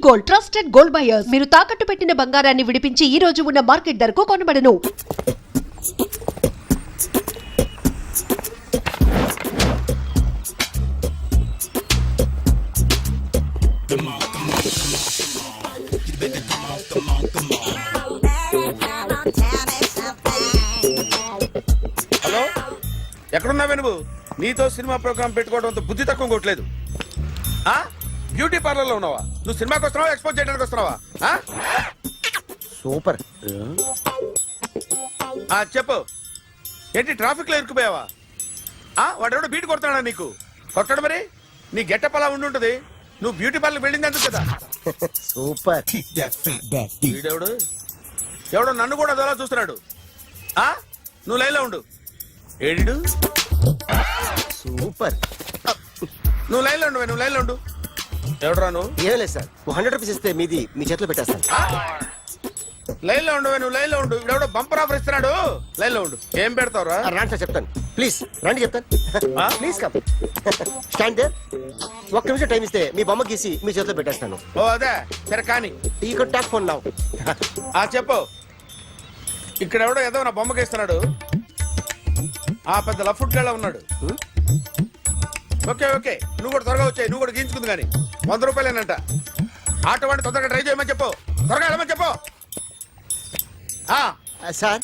Gold, trusted gold buyers. మీరు తాకట్టు పెట్టిన బంగారాన్ని విడిపించి ఈ రోజు ఉన్న మార్కెట్ ధరకు కొనబడను. హలో, ఎక్కడున్నావే నువ్వు? నీతో సినిమా ప్రోగ్రామ్ పెట్టుకోవడంతో బుద్ధి తక్కువ కొట్టలేదు. బ్యూటీ పార్లర్ లో ఉన్నావా? నువ్వు సినిమాకి వస్తున్నావా, ఎక్స్పోజ్ చేయడానికి వస్తున్నావా? సూపర్. చెప్పు, ఏంటి ట్రాఫిక్ లో ఇరుక్కుపోయావా? వాడెవడో బీట్ కొడతాడా నీకు? కొట్టాడు మరి. నీ గెట్టప్ అలా ఉండుంటది. నువ్వు బ్యూటీ పార్లర్ వెళ్ళింది ఎందుకు కదా? సూపర్. వీడెవడు? ఎవడో నన్ను కూడా అదోలా చూస్తున్నాడు. నువ్వు లైన్లో ఉండు. ఏడు సూపర్. నువ్వు లైన్లో ఉండు, నువ్వు లైన్లో ఉండు. ఎవడరా నువ్వు? ఏం లేదు సార్, 100 రూపీస్ ఇస్తే మీది మీ చేతిలో పెట్టేస్తాను. లైన్లో ఉండు, నువ్వు లైన్లో ఉండు. ఎవడో బంపర్ ఆఫర్ ఇస్తున్నాడు. లైన్లో ఉండు. ఏం పెడతావురా? రాండి సార్, చెప్తాను. ప్లీజ్ రండి, చెప్తాను. Please come. Stand there. ఒక్క నిమిషం టైం ఇస్తే మీ బొమ్మ గీసి మీ చేతిలో పెట్టేస్తాను. ఓ అదే సరే, కానీ ఈ కుడ్ టాక్ ఫోన్ నౌ. చెప్పు. ఇక్కడ ఎవడో ఏదో నా బొమ్మకి ఇస్తున్నాడు. పెద్ద లఫుట్ గళ్ళ ఉన్నాడు. ఓకే ఓకే, నువ్వు కూడా త్వరగా వచ్చాయి. నువ్వు కూడా గీంచుకుంది కానీ 100 రూపాయలేనంట. ఆటో వాడిని తొందరగా ట్రై చేయమని చెప్పు. త్వరగా వెళ్ళమని చెప్పు. సార్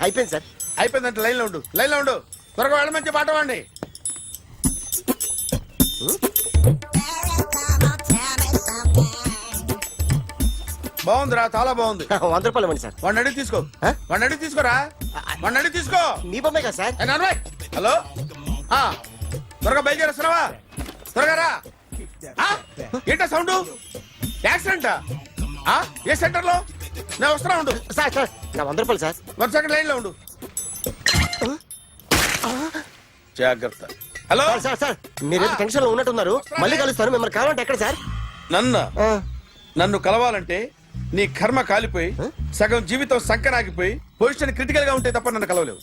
అయిపోయింది సార్. అయిపోయిందంట. లైన్లో ఉండు, లైన్లో ఉండు. త్వరగా వెళ్ళమని చెప్పు ఆటో వాడిని. బాగుందిరా, చాలా బాగుంది. 100 రూపాయలు ఇవ్వండి సార్. వాడిని అడిగి తీసుకో. వాడిని అడిగి తీసుకోరా. వాడిని అడిగి తీసుకో. మీ బొమ్మే కదా సార్. హలో, త్వరగా బయలుదేరేస్తున్నావా? త్వరగా రా. ఏంటా సౌండ్? యాక్సిడెంటా? ఏ సెంటర్ లో? నేను వస్తున్నా ఉండు. సార్ సార్ నా 100 రూపాయలు సార్. 1 సెకండ్ లైన్ లో ఉండు. జాగ్రత్త. హలో సార్ సార్, మీరు టెన్షన్ లో ఉన్నట్టున్నారు. మళ్ళీ కలుస్తాను. మిమ్మల్ని కావాలంటే ఎక్కడ సార్? నన్ను కలవాలంటే నీ కర్మ కాలిపోయి సగం జీవితం సంకనాగిపోయి పొజిషన్ క్రిటికల్ గా ఉంటే తప్ప నన్ను కలవలేవు.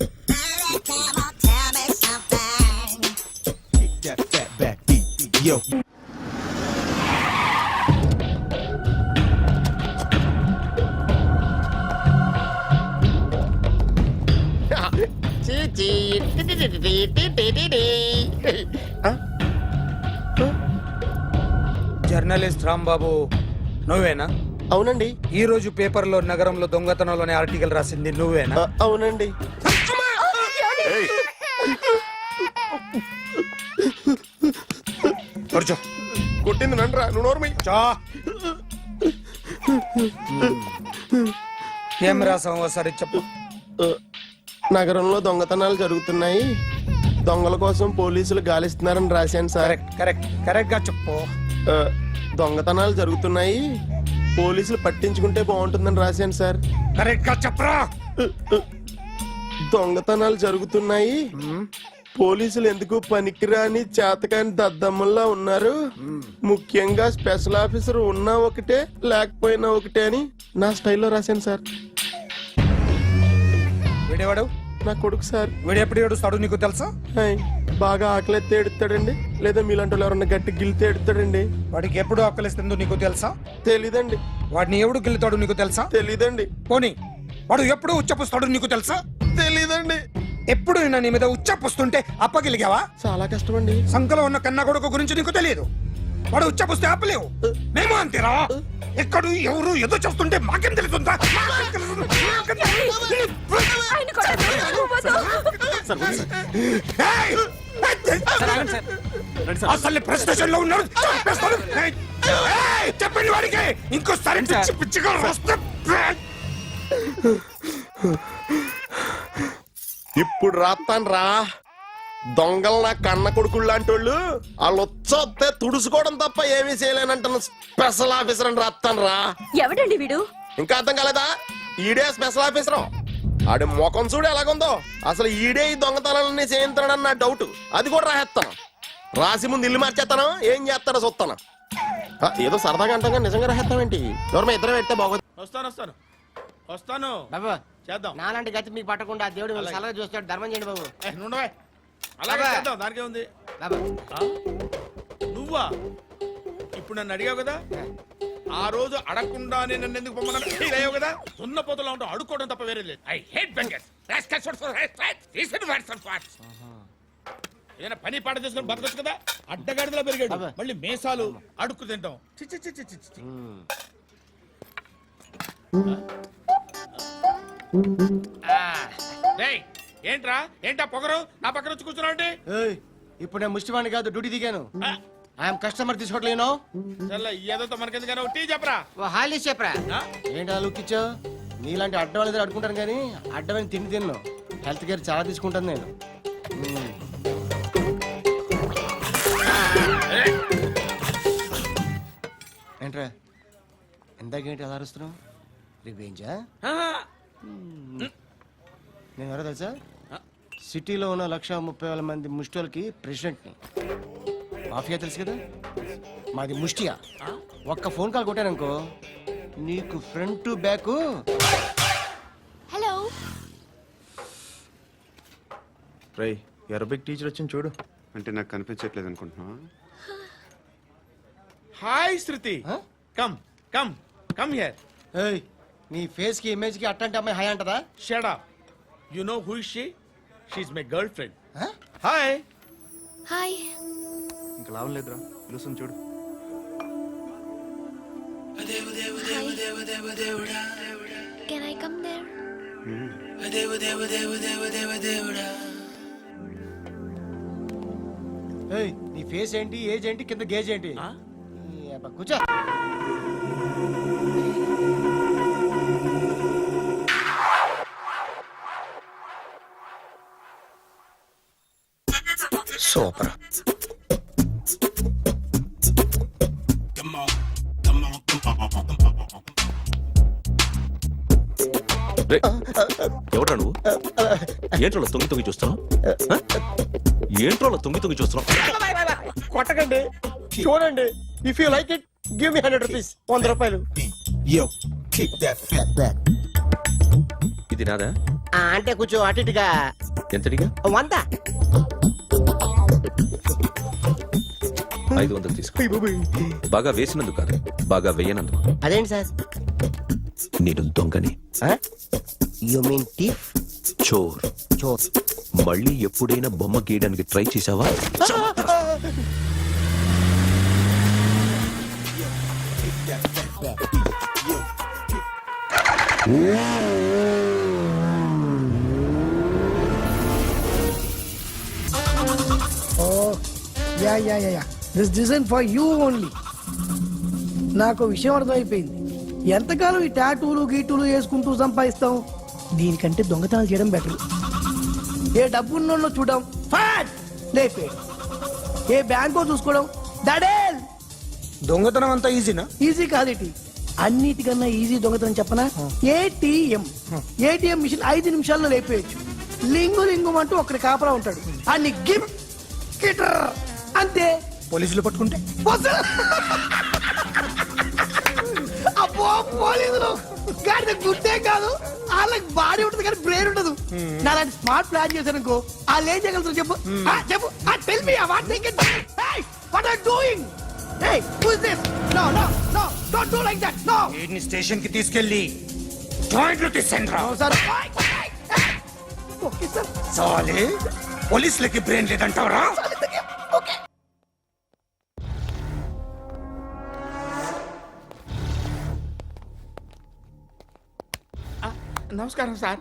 జర్నలిస్ట్ రాంబాబు నువ్వేనా? అవునండి. ఈ రోజు పేపర్లో నగరంలో దొంగతనంలోనే ఆర్టికల్ రాసింది నువ్వేనా? అవునండి. కొట్టింది నండ్రా, నువ్వు నోర్మై. ఏం రాసావు ఒకసారి చెప్పు. నగరంలో దొంగతనాలు జరుగుతున్నాయి, దొంగల కోసం పోలీసులు గాలిస్తున్నారని రాశాను సార్. కరెక్ట్ గా చెప్పు. దొంగతనాలు జరుగుతున్నాయి, పోలీసులు పట్టించుకుంటే బాగుంటుందని రాశాను సార్. కరెక్ట్ గా చెప్పరా. దొంగతనాలు జరుగుతున్నాయి, పోలీసులు ఎందుకు పనికిరాని చేతకాని దద్దమ్మల్లా ఉన్నారు, ముఖ్యంగా స్పెషల్ ఆఫీసర్ ఉన్నా ఒకటే లేకపోయినా ఒకటే అని నా స్టైల్లో రాశాను సార్. వీడేవాడు? నా కొడుకు సార్. వీడు ఎప్పుడు ఏడుస్తాడు నీకు తెలుసా? బాగా ఆకలిస్తే ఎడుతాడండి, లేదా మీలాంటి వాళ్ళు ఎవరన్నా గట్టి గిల్లితే ఎడుతాడండి. వాడికి ఎప్పుడు ఆకలిస్తుందో నీకు తెలుసా? తెలీదండి. వాడిని ఎవడు గిల్లుతాడు నీకు తెలుసా? తెలీదండి. పోనీ వాడు ఎప్పుడు ఉచ్చపుస్తాడు నీకు తెలుసా? తెలీదండి. ఎప్పుడు నిన్న నీ మీద ఉచ్చపుస్తుంటే అప్పగిలిగావా? చాలా కష్టమండి. సంకలో ఉన్న కన్నా కొడుకు గురించి నీకు తెలియదు. వాడు ఉచ్చపుస్తే ఆపలేవు. మేము అంతేరా. ఎక్కడు ఎవరు ఏదో చేస్తుంటే మాకేం తెలుస్తుందా? అసలు ప్రెస్ స్టేషన్ లో ఉన్నాడు. చెప్పండి వాడికి ఇంకోసారి పిచ్చి పిచ్చిగా వస్తే. ఇప్పుడు రాత్తాను రా. దొంగలు నా కన్న కొడుకులు లాంటి వాళ్ళు వాళ్ళు వచ్చొస్తే తుడుచుకోవడం తప్ప ఏమీ చేయలేనంటున్న స్పెషల్ ఆఫీసర్ అని రాత్తాను రా. ఎవడండి వీడు? ఇంకా అర్థం కాలేదా? ఈడే స్పెషల్ ఆఫీసర్. ఆడి ముఖం చూడు ఎలాగుందో. అసలు ఈడే ఈ దొంగతనాలన్నీ చేయించాడని నా డౌట్. అది కూడా రాసేస్తాను. రాసి ముందు ఇల్లు మార్చేస్తాను, ఏం చేస్తాడో చూస్తాను. ఏదో సరదాగా అంటాం, నిజంగా రాసేస్తామేంటి? ఎవరన్నా ఇద్దరు పెడితే బాగోదు. వస్తాను బాబు, చేద్దాం. నాలాంటి గతి మీకు పట్టకుండా దేవుడు సలహా చూస్తాడు. ధర్మం చేయండి బాబు. అలాగే చేద్దాం, దానికే ఉంది. నువ్వా ఇప్పుడు నన్ను అడిగావు కదా, ఆ రోజు అడగకుండానే నన్ను ఎందుకు పొమ్మన్నాను ఫీల్ అయ్యావు కదా సున్న పోతలో ఉంటావు అడుక్కోవడం తప్ప వేరే లేదు. I hate bangers. ఏదైనా పని పాట చేసుకుని బతకొచ్చు కదా. అడ్డగాడిదలా పెరిగాడు మళ్ళీ మేసాలు అడుక్కు తింటాం. చి చి చి చి చి చి. రేయ్, ఏంట్రా ఏంటా పొగరు నా పక్కన వచ్చి కూర్చున్నావు అంటే? ఇప్పుడు నేను ముష్టివాణి కాదు, డ్యూటీ దిగాను. ఐఎమ్ కస్టమర్ తీసుకోవట్లేను. ఏదో మనకెందుకైనా టీ చెప్పరా. హాలీ చెప్పరా. ఆ? ఏంటి అలా లుక్ ఇచ్చావు? నీలాంటి అడ్డ వాళ్ళ దగ్గర అడుకుంటాను కానీ అడ్డమైన తిండి తిన్ను. హెల్త్ కేర్ చాలా తీసుకుంటాను నేను. ఏంట్రా ఎందాకేంటి అలా అరుస్తున్నావు? రివేంజా? నేను ఎవరో తెలుసా? సిటీలో ఉన్న 130,000 మంది ముష్టిలకి ప్రెసిడెంట్ని. మాఫియా తెలుసు కదా, మాది ముష్టియా. ఒక్క ఫోన్ కాల్ కొట్టాననుకో నీకు ఫ్రంట్ టు బ్యాక్. హలో రై అరబిక్ టీచర్ వచ్చింది చూడు. అంటే నాకు కనిపించట్లేదు అనుకుంటున్నా. Hi Shruti. Come come come here. ఏయ్, నీ ఫేస్ కి ఇమేజ్ కి అట్టంటే అమ్మాయి హాయ్ అంటదా? Shut up. You know who is she? She is my girlfriend. Hi. Hi ఇంకా లాభం లేదురా, పిలుస్తుంది చూడు. Can I come there? ఏయ్, నీ ఫేస్ ఏంటి, ఏజ్ ఏంటి, కింద గేజ్ ఏంటి? ఈ అబ్బా, కూర్చో. సూపర్. ఎవడ్రా నువ్వు? ఏంట్రోలో తొంగి తొంగి చూస్తున్నావు? ఏంట్రోలో తొంగి తొంగి చూస్తున్నావు? కొట్టకండి, చూడండి. If you like it give me 100 rupees. 100 రూపాయలు. ఇది నాదా? అంటే కొంచెం అటు ఇటుగా. ఎంతడిగా? 100. 500 తీసుకో. బాగా వేసినందుకు కాదు, బాగా వేయనందుకు. అదేంటి సార్? నేను దొంగని. You mean thief? చోర్. చోర్. మళ్ళీ ఎప్పుడైనా బొమ్మ గీయడానికి ట్రై చేసావా? Yeah this design for you only. నాకు విషయం అర్థమైపోయింది. ఎంతకాలం ఈ టాటూలు గీటూలు వేసుకుంటూ సంపాదిస్తాం? దీనికంటే దొంగతనాలు చేయడం బెటర్. ఏ డబ్బున్నోళ్ళు చూడడం ఫాట్ లేపే, ఏ బ్యాంకో చూసుకోవడం దడేల్. దొంగతనం అంతా ఈజీనా? ఈజీ కాదేటి, అన్నిటికన్నా ఈజీ దొంగతనం చెప్పనా? ఏటీఎం మిషన్ 5 నిమిషాల్లో లేపేయచ్చు. లింగు లింగు అంటూ ఒకటి కాపలా ఉంటాడు, అన్ని గిమ్ గిటర్ అంతే. పోలీసులు పట్టుకుంటే అబ్బో, పోలీసులు గాడి గుడ్డే కాదు, వాళ్ళకి బాడీ ఉంటుంది కానీ బ్రెయిన్ ఉండదు. నా లాంటి స్మార్ట్ ప్లాన్ చేశాను అనుకో, వాళ్ళు ఏం చేయగలుగుతారు చెప్పు? చెప్పు. Tell me what they can. What are doing? Hey, who is this? No, don't do like that. No. వీడిని స్టేషన్ కి తీసుకెళ్ళి జాయింట్లు తీసేయండిరా. No, sir. Okay, sir. చాలే, పోలీసులకి బ్రెయిన్ లేదంటావరా? Okay. నమస్కారం సార్.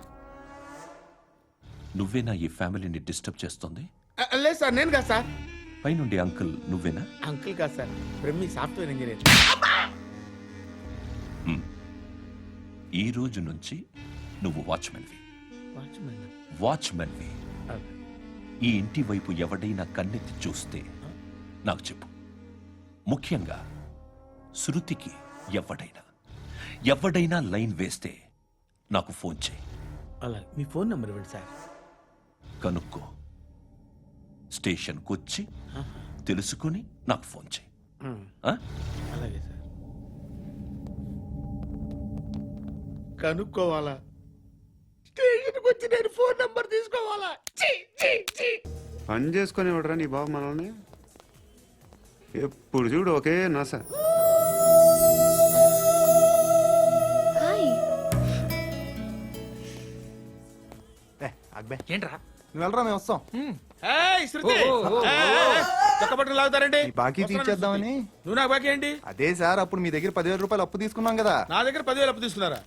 నువ్వేనా ఈ ఫ్యామిలీని డిస్టర్బ్ చేస్తుంది? లేదు సార్, నేను కాదు సార్. పైనుండి అంకుల్ నువ్వేనా? అంకుల్ కాదు సార్, బ్రహ్మి సాఫ్ట్వేర్ ఇంజనీర్. ఈ రోజు నుంచి నువ్వు వాచ్మెన్వి. వాచ్మెన్. వాచ్మెన్వి. ఈ ఇంటి వైపు ఎవడైనా కన్నెత్తి చూస్తే నాకు చెప్పు. ముఖ్యంగా శృతికి ఎవడైనా లైన్ వేస్తే నాకు ఫోన్ చేయి. అలా మీ ఫోన్ నెంబర్ ఇవ్వండి సార్. కనుక్కో, స్టేషన్కి వచ్చి తెలుసుకుని నాకు ఫోన్ చేయి. అలాగే సార్. కనుక్కోవాలా? స్టేషన్కి వచ్చి నేను ఫోన్ నంబర్ తీసుకోవాలా? పని చేసుకొని ఇవ్వడరా నీ బాబు మనల్ని. ఎప్పుడు చూడు ఒకే నస. ఏంట్రా నువ్వు వెళ్ళరా మేము వస్తాం ఏయ్, శృతి! ఏయ్, చొక్కా పట్టుకుని లాగుతారేంటి? ఈ బాకీ తీర్చేద్దామని. నువ్వు నాకు బాకీ ఏంటి? అదే సార్ అప్పుడు మీ దగ్గర 10,000 రూపాయలు అప్పు తీసుకున్నాం కదా. నా దగ్గర 10,000 అప్పు తీసుకున్నారా?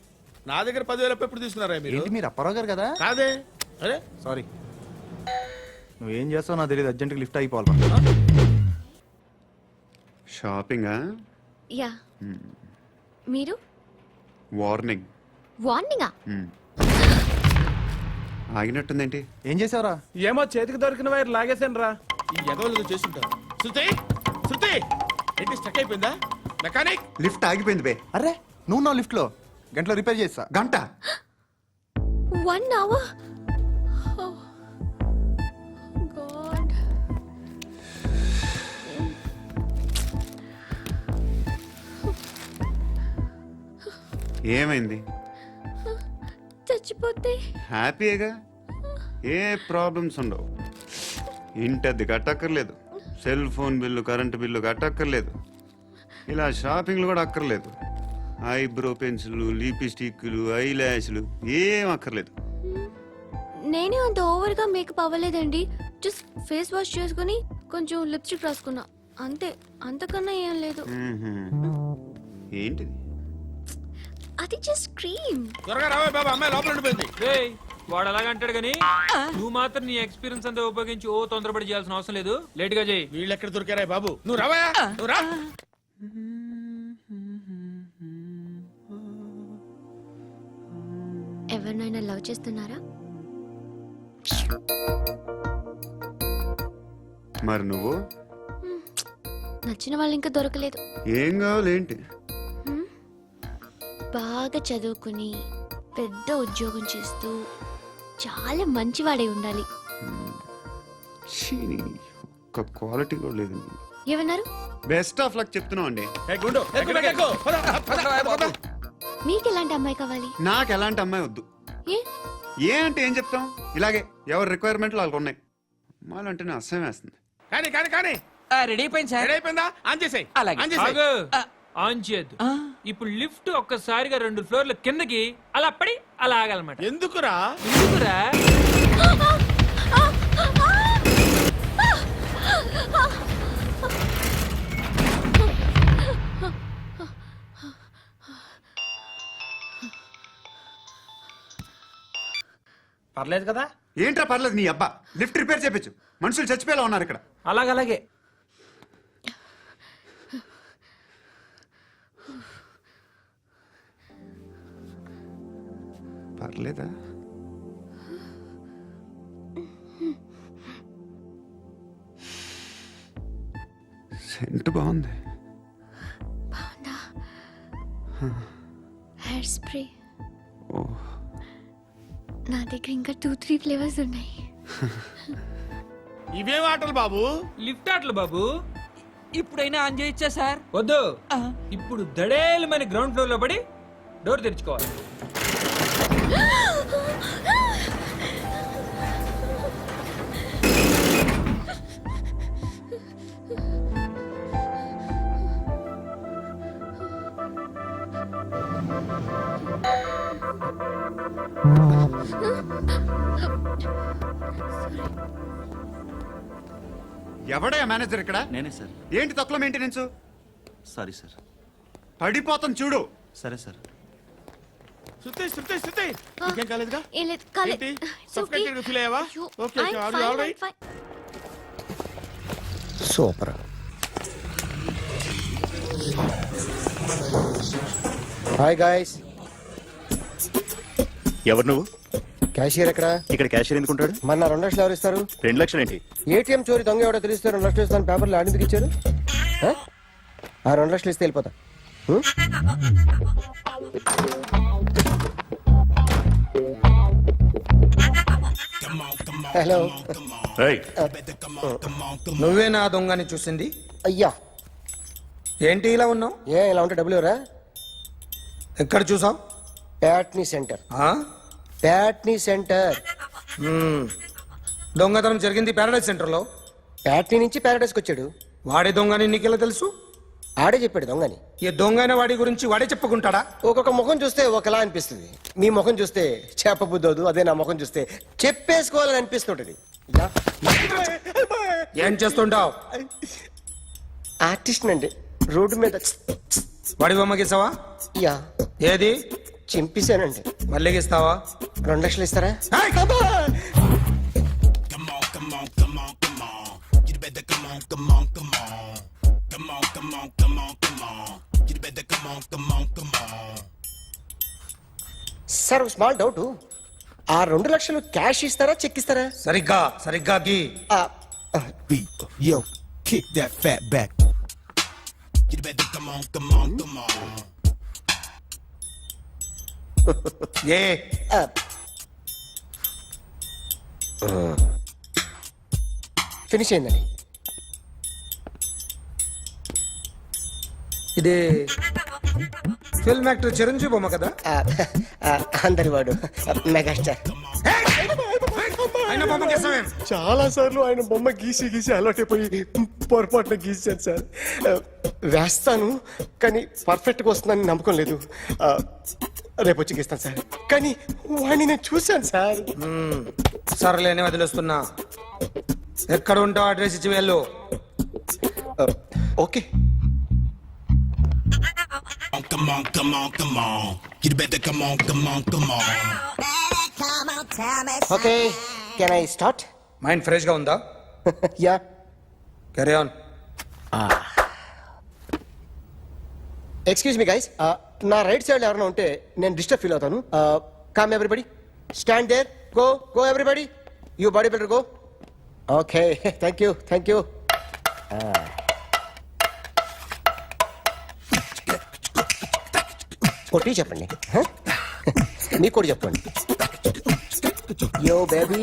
నా దగ్గర 10,000 అప్పు ఎప్పుడు తీసుకున్నారా మీరు? ఏంటి మీరు అప్పారావు గారు కదా? కాదే. అరే సారీ. నువ్వేం చేస్తావు నాకు తెలియదు, అర్జెంట్గా లిఫ్ట్ అయిపోవాలి. షాపింగా? యా మీరు వార్నింగ్. వార్నింగా? ఆగినట్టుందేంటి? ఏం చేసావురా? ఏమో చేతికి దొరికిన వైర్ లాగేసాను రా. ఈ ఎగవలు చేస్తుంటారు. శృతి, శృతి, ఏంటి స్టక్ అయిపోయిందా? మెకానిక్! లిఫ్ట్ ఆగిపోయింది బే. అరే నువ్వు నా లిఫ్ట్ లో గంటలో రిపేర్ చేస్తా. గంట? 1 hour? Oh, God. ఏమైంది? చచ్చిపోతే హ్యాపీగా, ఏ ప్రాబ్లమ్స్ ఉండవు. ఇంటద్ది కట్టక్కర్లేదు, cell phone bill, current bill కట్టక్కర్లేదు, ఇలా షాపింగ్లు కూడా అక్కర్లేదు. ఐబ్రో పెన్సిల్, లిప్స్టిక్లు, ఐ ల్యాష్లు ఏం అక్కర్లేదు. నేనే అంత ఓవర్గా మేకప్ అవ్వలేదండి. జస్ట్ ఫేస్ వాష్ చేసుకుని కొంచెం లిప్స్టిక్ రాసుకున్నా అంతే. అంతకన్నా ఏం లేదు. ఏంటిది? అది జస్ట్ క్రీమ్. త్వరగా రావే బాబా, అమ్మాయి లోపల ఉండిపోయింది. వాడు అలాగంటాడు గానీ నువ్వు మాత్రం నీ ఎక్స్పీరియన్స్ అంతా ఉపయోగించి ఓ తొందరపడి చేయాల్సిన అవసరం లేదు. లేట్ గా చేయి. వీళ్ళు ఎక్కడ దొరికారా బాబు? నువ్వు రావా, నువ్వు రా. ఎవరినైనా లవ్ చేస్తున్నారా? మరి నువ్వు? నచ్చిన వాళ్ళు ఇంకా దొరకలేదు. ఏం కావాలేంటి? బాగా చదువుకుని పెద్ద ఉద్యోగం చేస్తూ చాలా మంచివాడే ఉండాలి. ఒక్క క్వాలిటీ కూడా లేదు. ఏమన్నారు? బెస్ట్ ఆఫ్ లక్ చెప్తున్నావు అండి. ఏయ్ గుండు, ఎక్కు, ఎక్కు, పద, పద, పద, పద. మీకు ఎలాంటి అమ్మాయి కావాలి? నాకు ఎలాంటి అమ్మాయి వద్దు. ఏ ఏ అంటే ఏం చెప్తాం, ఇలాగే ఎవరి రిక్వైర్మెంట్లు వాళ్ళకు ఉన్నాయి. అమ్మాయిలంటే నేను అసహ్యం వేస్తుంది. కానీ కానీ కానీ రెడీ అయిపోయింది సార్. రెడీ అయిపోయిందా? ఆన్ చేసేయ్. అలాగే. ఆన్ చేసేయ్. ఆగు. ఆన్ చేయద్దు. ఇప్పుడు లిఫ్ట్ ఒక్కసారిగా 2 ఫ్లోర్ల కిందకి అలా పడి అలా ఆగాలన్నమాట. ఎందుకురా? ఎందుకురా? పర్లేదు కదా? ఏంట్రా పర్లేదు నీ అబ్బా. లిఫ్ట్ రిపేర్ చేపించు, మనుషులు చచ్చిపోయేలా ఉన్నారు ఇక్కడ. అలాగే. పర్లేదా? సెంట్ బాగుంది. బాగుందా? Hair spray. ఓ, నా దగ్గర ఇంకా 2-3 ఫ్లేవర్స్ ఉన్నాయి. ఇవేం ఆటలు బాబు? లిఫ్ట్ ఆటలు బాబు. ఇప్పుడైనా ఆన్ చేయొచ్చా సార్? వద్దు. ఇప్పుడు దడేలమైన గ్రౌండ్ ఫ్లోర్ లో పడి డోర్ తెరుచుకోవాలి. ఎవడయ్యా మేనేజర్ ఇక్కడ? నేనే సార్. ఏంటి తక్కువ మెయింటెనెన్స్? Sorry sir. పడిపోతాం చూడు. సరే సార్. శృతి, శృతి, శృతి, నీకేం కాలేదుగా? ఏం లేదు, కాలేదు. ఏంటి? It's okay. Suffocated గా feel అయ్యావా? అయ్యో, Okay, okay. I'm Are you fine, all right? I'm fine. Super. Hi guys. ఎవరు నువ్వు? క్యాషియర్ ఎక్కడ? ఇక్కడ క్యాషియర్ ఎందుకుంటాడు? మన 2 లక్షలు ఎవరు ఇస్తారు? 2 లక్షలు ఏంటి? ఏటీఎం చోరీ దొంగ ఎవడో తెలిస్తే 2 లక్షలు ఇస్తాను పేపర్లు ఆడిందుకు ఇచ్చారు. ఆ 2 లక్షలు ఇస్తే వెళ్ళిపోతా. హలో. నువ్వే నా దొంగని చూసింది? అయ్యా ఏంటి ఇలా ఉన్నావు? ఏ ఇలా ఉంటే డబ్బులు ఎవరా? ఎక్కడ చూసావు? ప్యాట్నీ సెంటర్. ప్యాట్నీ సెంటర్. దొంగతనం జరిగింది ప్యారడైజ్ సెంటర్ లో. ప్యాట్నీ నుంచి ప్యారడైస్కి వచ్చాడు. వాడే దొంగని నీకెలా తెలుసు? ఆడే చెప్పాడు దొంగని. ఈ దొంగైన వాడి గురించి వాడే చెప్పుకుంటాడా? ఒక్కొక్క ముఖం చూస్తే ఒకలా అనిపిస్తుంది. మీ ముఖం చూస్తే చెప్పబుద్దోదు, అదే నా ముఖం చూస్తే చెప్పేసుకోవాలని అనిపిస్తుంటది. యా. ఏం చేస్తుంటావు? ఆర్టిస్ట్ అండి, రోడ్డు మీద వాడి బొమ్మ గీసావా? యా ఏది? చింపేశానండి. మళ్ళీ గీస్తావా? 2 లక్షలు ఇస్తారా? ఏయ్! సార్ స్మాల్ డౌట్, ఆ 2 లక్షలు క్యాష్ ఇస్తారా, చెక్ ఇస్తారా? సరిగ్గా గీ. ఆ, Yo, kick that fat back. ఏ ఆ. ఫినిష్ అయిందండి. ఇది ఫిల్మ్ యాక్టర్ చిరంజీవి బొమ్మ కదా? ఆ, ఆ, అందరి వాడు మెగాస్టార్. ఆయన బొమ్మ గీసావేం? చాలా సార్లు ఆయన బొమ్మ గీసి గీసి అలవాటైపోయి పొరపాటున గీసాను సార్. వేస్తాను కానీ పర్ఫెక్ట్గా వస్తుందని నమ్మకం లేదు. రేపు వచ్చి గీస్తాను సార్. కానీ వాడిని నేను చూశాను సార్. సర్లేని వదిలేస్తున్నా. ఎక్కడ ఉంటావు అడ్రస్ ఇచ్చి వెళ్ళు. Okay. Okay, can I start? Mind fresh గా ఉందా? Yeah. Carry on. Excuse me guys, నా రైట్ సైడ్ ఎవరైనా ఉంటే నేను డిస్టర్బ్ ఫీల్ అవుతాను. Come everybody, stand there, go everybody, you body builder go. Okay, thank you. కొట్టి చెప్పండి, మీకు కూడా చెప్పండి. Yo baby,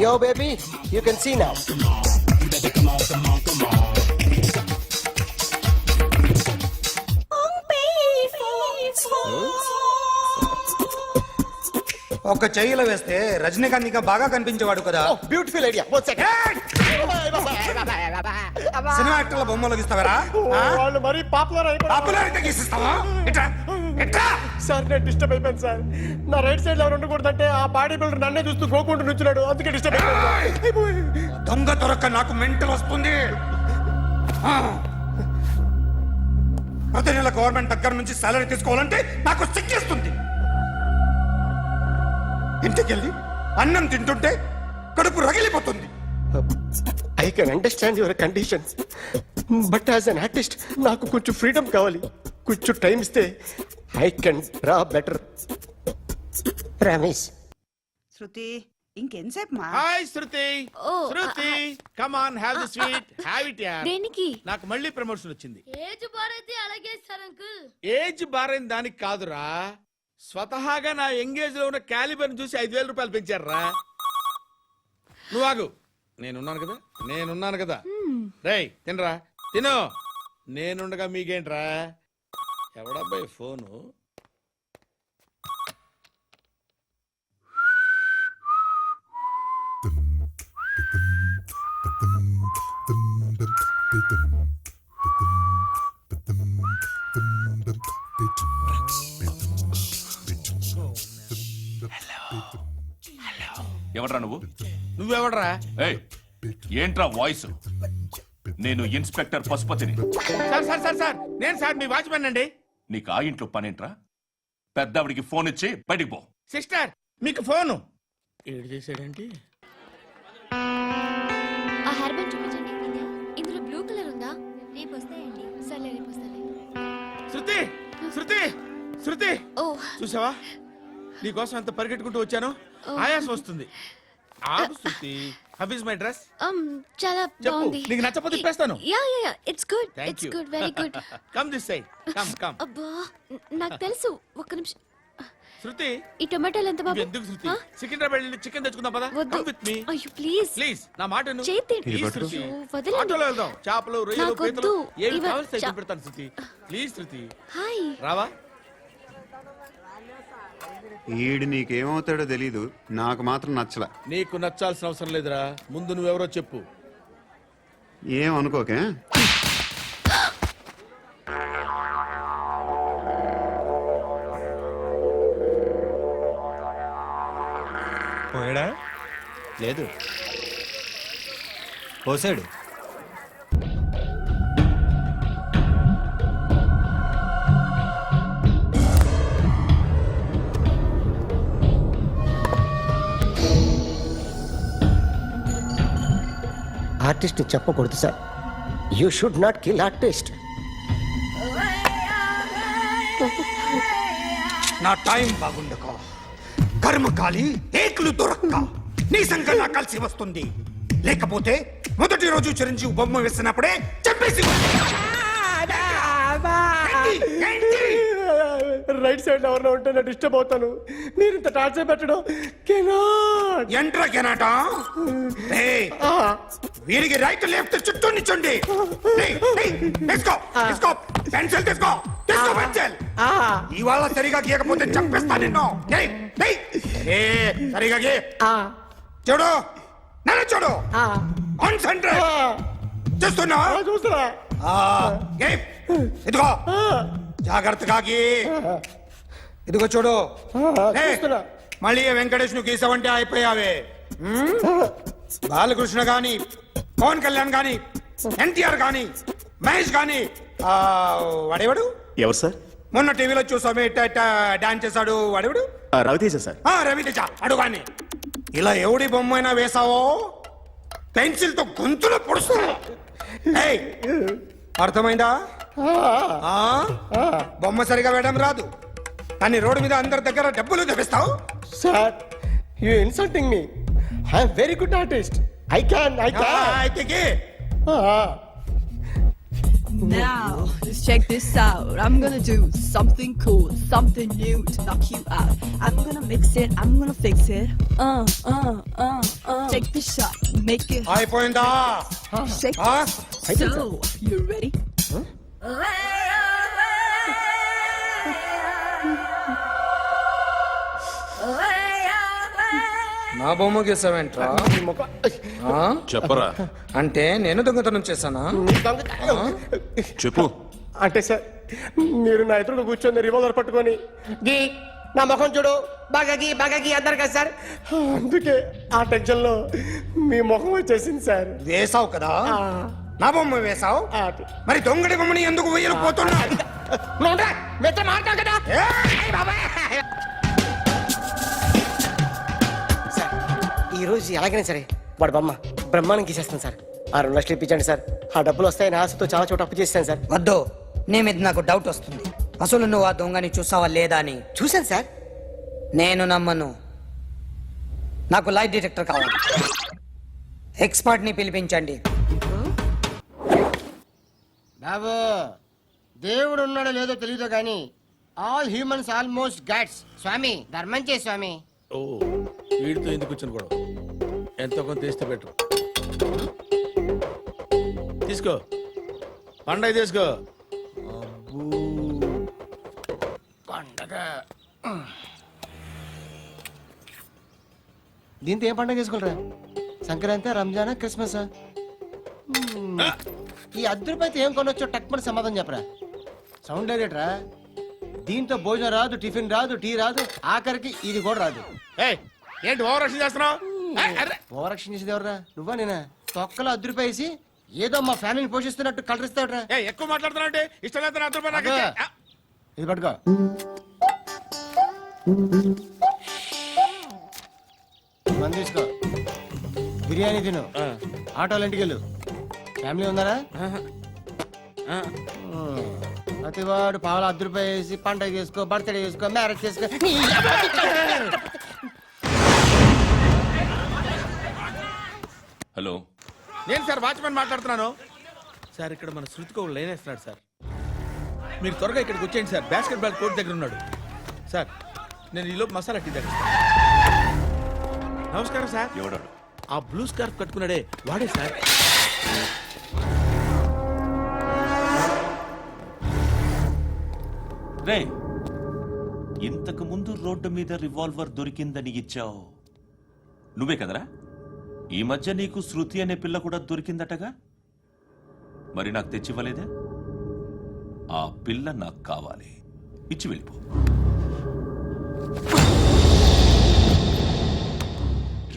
yo baby, you can see now. ఒక చెయ్యిలో వేస్తే రజనీకాంత్ ఇంకా బాగా కనిపించేవాడు కదా. Beautiful idea. సినిమా యాక్టర్ల బొమ్మలు గీస్తావరా? వాళ్ళు మరీ పాపులర్ పాపులారిటీ గీసిస్తావా? ఎట్రా సార్, నేను డిస్టర్బ్ అయిపోయాను సార్. నా రైట్ సైడ్ ఎవరు ఉండకూడదంటే ఆ బాడీ బిల్డర్ నన్నే చూస్తూ గోకుంటూ నుంచున్నాడు, అందుకే డిస్టర్బ్ అయిపోయాను. దొంగ దొరక్క నాకు మెంటల్ వస్తుంది. ప్రతి నెల గవర్నమెంట్ దగ్గర నుంచి సాలరీ తీసుకోవాలంటే నాకు సిగ్గేస్తుంది. ఇంటికెళ్ళి అన్నం తింటుంటే కడుపు రగిలిపోతుంది. I can understand your conditions, but as an artist నాకు కొంచెం ఫ్రీడమ్ కావాలి. కొంచెం టైం ఇస్తే I can draw better. Ramesh. Shruti, ఇంకెంతసేపు మా? Hi Shruti. Oh, Shruti, come on, have the sweet, have it యార్. దేనికి? నాకు మళ్ళీ ప్రమోషన్ వచ్చింది. ఏజ్ బారైతే అలాగే సార్ అంకుల్. ఏజ్ బారైన దానికి కాదురా, స్వతహాగా నా ఎంగేజ్ లో ఉన్న క్యాలిబర్ చూసి 5,000 రూపాయలు పెంచారా. నువ్వు ఆగు, నేనున్నాను కదా. రేయ్ తినరా, తిను. నేనుండగా మీకేంట్రా? ఎవడబ్బాయి ఫోను? ఎవడ్రా నువ్వు? నువ్వెవడరా? ఏయ్, ఏంట్రా వాయిస్? నేను ఇన్స్పెక్టర్ పశుపతిని. సార్ నేను సార్ మీ వాచ్మెన్ అండి. నీకు ఆ ఇంట్లో పనేంట్రా? పెద్దవిడికి ఫోన్ ఇచ్చి బయటికి పో. సిస్టర్ మీకు ఫోను ఏడు చేశాడంటే. ఆ హెయిర్ బ్యాండ్ చూపించండి. ఇందులో బ్లూ కలర్ ఉందా? రేపు వస్తాయండి. సర్లే, రేపు వస్తాలే. శృతి ఓ, చూసావా, నీకోసం ఎంత పరిగెట్టుకుంటూ వచ్చాను. ఆయాసం వస్తుంది. ఆగు Shruti. How is my dress? చాలా చెప్పు, బాగుంది. నీకు నచ్చకపోతే తిప్పేస్తాను. Yeah, it's good. Thank it's you. Good, very good. Come this side, come. అబ్బా, నాకు తెలుసు. ఒక్క నిమిషం. శృతి, ఈ టొమాటోలు ఎంత బాబు? ఎందుకు శృతి? సికింద్రాబాద్ వెళ్ళి చికెన్ తెచ్చుకుందాం పదా. వద్దు. కమ్ విత్ మీ అయ్యో ప్లీజ్. ప్లీజ్, నా మాట విను. చేతి Please, శృతి. వదలండి. ఆటోలో వెళ్దాం. చేపలు, రొయ్యలు, నాకు పీతలు వద్దు. ఏమి ఇవ- కావాలి సైకిల్ పెడతాను శృతి. Please Shruti, hi. రావా? ఈడు నీకేమవుతాడో తెలీదు నాకు మాత్రం నచ్చలా. నీకు నచ్చాల్సిన అవసరం లేదురా, ముందు నువ్వెవరో చెప్పు. ఏం అనుకోకే. పోయాడా? లేదు, పోసాడు. ఆర్టిస్ట్ చెప్పకూడదు sir. You should not kill artist. నా టైం బాగుండకో, కర్మకాలి ఏకులు దొరక్క నీ సంఘం నాకు కలిసి వస్తుంది. లేకపోతే మొదటి రోజు చిరంజీవి బొమ్మ వేసినప్పుడే చెప్పేసి రైట్ సైడ్ ఎవరిలో ఉంటే నేను డిస్టర్బ్ అవుతాను. మీరు ఇంత టార్చర్ పెట్టడం ఎంట్రా కెనాట. వీరికి రైట్ లెఫ్ట్ చుట్టూ నిచ్చండి. పెన్సిల్ తీసుకో, తీసుకో పెన్సిల్. ఇవాళ సరిగా గీయకపోతే చంపేస్తా నిన్ను. సరిగా గీ. చూడు, నన్ను చూడు. కాన్సంట్రేట్ చూస్తున్నా. ఇదిగో జాగ్రత్తగా గీ. ఇదిగో చూడు. మళ్ళీ వెంకటేష్ ను గీసావంటే అయిపోయావే. బాలకృష్ణ గాని, పవన్ కళ్యాణ్ గాని, ఎన్టీఆర్ గాని, మహేష్ గాని, వాడేవాడు ఎవరు సార్? మొన్న టీవీలో చూసామే డాన్స్ చేశాడు, వాడేవాడు రవితేజ సార్. రవితేజ అడుగాని. ఇలా ఎవడి బొమ్మైనా వేసావో పెన్సిల్ తో గొంతులో పొడుస్తావు. అర్థమైందా? బొమ్మ సరిగా వేయడం రాదు కానీ రోడ్డు మీద అందరి దగ్గర డబ్బులు తెప్పిస్తావు. Sir, you insulting me. I am very good artist. I can అయితే Now, just check this out. I'm gonna do something cool, something new to knock you out. I'm gonna mix it, I'm gonna fix it. Take the shot, make it అయిపోయిందా? shake. So, you ready? నా బొమ్మ గీసావేంట్రా? చెప్పరా. అంటే నేను దొంగతనం చేశానా? చెప్పు. అంటే సార్, మీరు నా ఎదురు కూర్చొని రివాల్వర్ పట్టుకొని గీ, నా ముఖం చూడు, బాగా గీ అన్నారు కదా సార్. అందుకే ఆ టెన్షన్ లో మీ ముఖం వచ్చేసింది సార్. వేసావు కదా, నా బొమ్మ వేసావు. మరి దొంగడి బొమ్మని ఎందుకు వేయలు పోతున్నా? ఈ రోజు ఎలాగైనా సరే వాడు బొమ్మ బ్రహ్మాండం గీసేస్తాను సార్. 6 లక్షలు ఇప్పించండి సార్. ఆ డబ్బులు వస్తాయని ఆశతో చాలా చోట అప్పు చేస్తాను సార్. వద్దు, నీ మీద నాకు డౌట్ వస్తుంది. అసలు నువ్వు ఆ దొంగని చూసావా లేదా అని. చూశాను సార్. నేను నమ్మను. నాకు లైట్ డిటెక్టర్ కావాలి. ఎక్స్పర్ట్ ని పిలిపించండి. బాబు, దేవుడు ఉన్నాడో లేదో తెలియదు కానీ ఆల్ హ్యూమన్స్ ఆల్మోస్ట్ గాడ్స్. స్వామి, ధర్మం చే స్వామి. ఓ, వీడితో ఎందుకు వచ్చిన గొడవ? ఎంతో కొంత తీస్తే పెట్టు. తీసుకో, పండగ తీసుకో. పండగ దీంతో ఏం పండగ చేసుకోలేరా? సంక్రాంతి, రంజానా, క్రిస్మస్? ఈ ₹10 ఏం కొనొచ్చో టక్మని సమాధానం చెప్పరా. సౌండ్ లేదేట్రా? దీంతో భోజనం రాదు, టిఫిన్ రాదు, టీ రాదు, ఆఖరికి ఇది కూడా రాదు. ఏంటి ఓవర్ రక్షణ చేస్తున్నావు? ఓవరాక్షన్ చేసేది ఎవరా? నువ్వా నేనా? తొక్కలో ₹10 వేసి ఏదో మా ఫ్యామిలీని పోషిస్తున్నట్టు కలరిస్తావుట్రా. ఎక్కువ మాట్లాడుతున్నావు అంటే ఇష్టం లేదు. ₹10 నాకు ఇచ్చే. ఇది పట్టుకో. మంది తీసుకో, బిర్యానీ తిను, ఆటోలు ఇంటికి వెళ్ళు. ఫ్యామిలీ ఉన్నారా? ప్రతివాడు పావులు ₹10 వేసి పండగ చేసుకో, బర్త్డే చేసుకో, మ్యారేజ్ చేసుకో. హలో, నేను సార్ వాచ్మెన్ మాట్లాడుతున్నాను సార్. ఇక్కడ మన శృతికో లైన్ వేస్తున్నాడు సార్. మీరు త్వరగా ఇక్కడికి వచ్చేయండి సార్. బాస్కెట్ బాల్ కోర్ట్ దగ్గర ఉన్నాడు సార్. నేను ఈలోపు మసాలా టీ దగ్గర. నమస్కారం సార్. ఎవడాడు? ఆ బ్లూ స్కార్ఫ్ కట్టుకున్నాడే వాడే సార్. రే, ఇంతకు ముందు రోడ్డు మీద రివాల్వర్ దొరికిందని ఇచ్చావు నువ్వే కదరా? ఈ మధ్య నీకు శృతి అనే పిల్ల కూడా దొరికిందటగా? మరి నాకు తెచ్చివ్వలేదే? ఆ పిల్ల నాకు కావాలి, ఇచ్చి వెళ్ళిపో.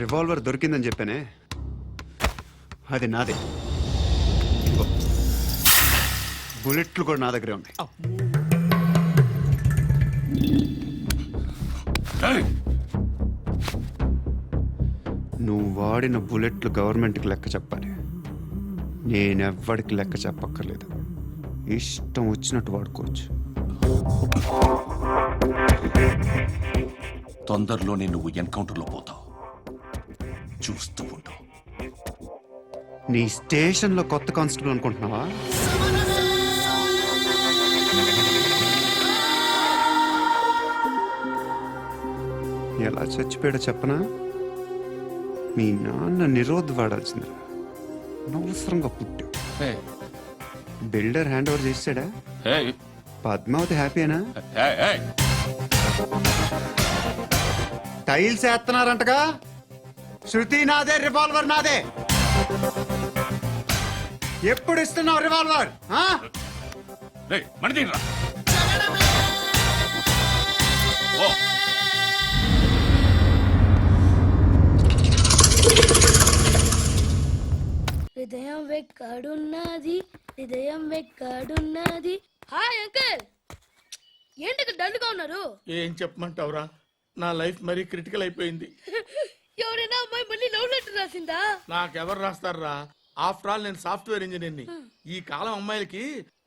రివాల్వర్ దొరికిందని చెప్పానే, అది నాదే. ఇదిగో. బుల్లెట్లు కూడా నా దగ్గరే ఉన్నాయి. నువ్వు వాడిన బుల్లెట్లు గవర్నమెంట్కి లెక్క చెప్పాలి. నేనెవ్వడికి లెక్క చెప్పక్కర్లేదు. ఇష్టం వచ్చినట్టు వాడుకోవచ్చు. తొందరలోనే నువ్వు ఎన్కౌంటర్లో పోతావు, చూస్తూ ఉండు. నీ స్టేషన్లో కొత్త కానిస్టేబుల్ అనుకుంటున్నావా? ఎలా చచ్చిపోయాడో చెప్పనా? మీ నాన్న నిరోధ్ వాడాల్సిందిరా. అనవసరంగా పుట్టావు. బిల్డర్ హ్యాండ్ ఓవర్ చేసాడా? పద్మావతి హ్యాపీనా? టైల్స్ వేస్తున్నారంటగా. శృతి నాదే, రివాల్వర్ నాదే. ఎప్పుడు ఇస్తున్నావు రివాల్వర్? హృదయం వెక్కడున్నది, హృదయం వెక్కడున్నది. హాయ్ అంకుల్, ఏంటి డల్గా ఉన్నారు? ఏం చెప్పమంటావురా, నా లైఫ్ మరీ క్రిటికల్ అయిపోయింది. ఎవరైనా అమ్మాయి మళ్ళీ లవ్ లెటర్ రాసిందా? నాకెవరు రాస్తారా? ఆఫ్టర్ ఆల్ నేను సాఫ్ట్వేర్ ఇంజనీర్ని. ఈ కాలం అమ్మాయిలకి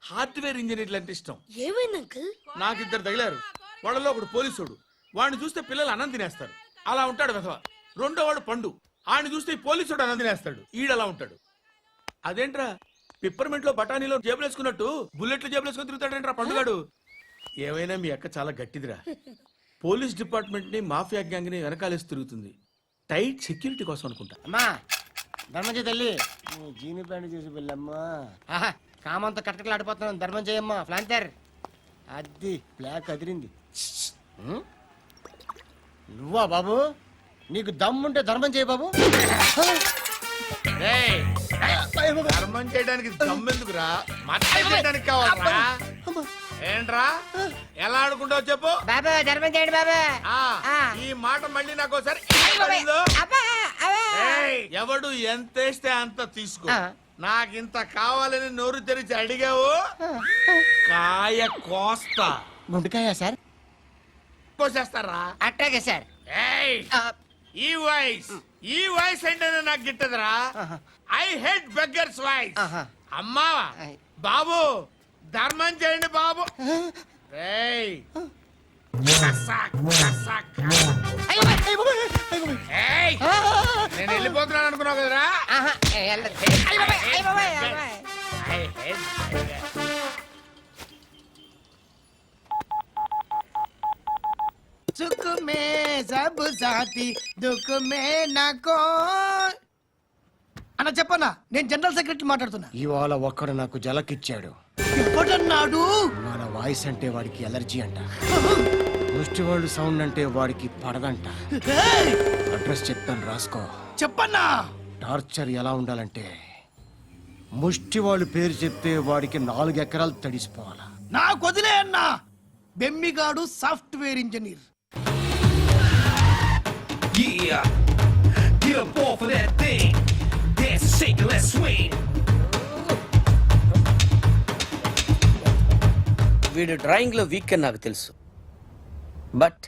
హార్డ్వేర్ ఇంజనీర్లు అంటే ఇష్టం. ఏమైంది అంకుల్? నాకు ఇద్దరు తగిలారు. వాళ్ళలో ఒకడు పోలీసుడు. వాడిని చూస్తే పిల్లలు అన్నం తినేస్తారు, అలా ఉంటాడు వెధవ. రెండో వాడు పండు. ఆడిని చూస్తే ఈ పోలీసుడు అన్నం తినేస్తాడు, ఈడలా ఉంటాడు. అదేంట్రా, పిప్పర్మెంట్ లో బఠానీలో జేబులు వేసుకున్నట్టు బుల్లెట్లు జేబులు వేసుకుని తిరుగుతాడేంట్రా పండుగాడు. ఏమైనా మీ అక్క చాలా గట్టిదిరా. పోలీస్ డిపార్ట్మెంట్ ని మాఫియా గ్యాంగ్ ని వెనకాలేసి తిరుగుతుంది. టైట్ సెక్యూరిటీ కోసం అనుకుంటా. అమ్మా ధర్మం చేయి తల్లి. జీని ప్యాంట్ చూసి వెళ్ళమ్మా. ఆహా కామంతో కట్టకలు ఆడిపోతున్నాను. ధర్మం చేయమ్మా. ఫ్లాంతర్ అది బ్లాక్ అదిరింది. నువ్వా బాబు? నీకు దమ్ముంటే ధర్మం చేయి బాబు. ధర్మం చేయడానికి దమ్మెందుకురా, మర్డర్ చేయడానికి కావాలరా. ఏంట్రా ఎలా ఆడుకుంటావు చెప్పు. బాబా ధర్మం చేయండి బాబా. ఈ మాట మళ్ళీ నాకు ఒకసారి ఎవడు ఎంత వేస్తే అంత తీసుకో. నాకింత కావాలని నోరు తెరిచి అడిగావు, కాయ కోస్తా. గుండెకాయ సార్? కోసేస్తారా? అట్టాగే సార్. ఈ వాయిస్ ఏంటనే నాకు గిట్టదురా. I hate beggars voice. అమ్మా బాబు ధర్మం చేయండి బాబు. ఏయ్ నేను వెళ్ళిపోతున్నాను అనుకున్నావు కదరా. సుఖ మే సబ్ సాథీ దుఃఖ మే నాకో. అన్న చెప్పన్నా, నేను జనరల్ సెక్రటరీ మాట్లాడుతున్నా. ఇవాళ ఒక్కడు నాకు జలకిచ్చాడు. ఎప్పుడన్నాడు? మన వాయిస్ అంటే వాడికి ఎలర్జీ అంట. ముష్టి వాళ్ళు సౌండ్ అంటే వాడికి పడదంట. అడ్రస్ చెప్తాను రాసుకో. చెప్పన్నా. టార్చర్ ఎలా ఉండాలంటే ముష్టి వాళ్ళు పేరు చెప్తే వాడికి 4 ఎకరాలు తడిసిపోవాలా. నాకు వదిలే అన్నా. బెమ్మిగాడు సాఫ్ట్వేర్ ఇంజనీర్. వీడు డ్రాయింగ్ లో వీక్ అని నాకు తెలుసు, బట్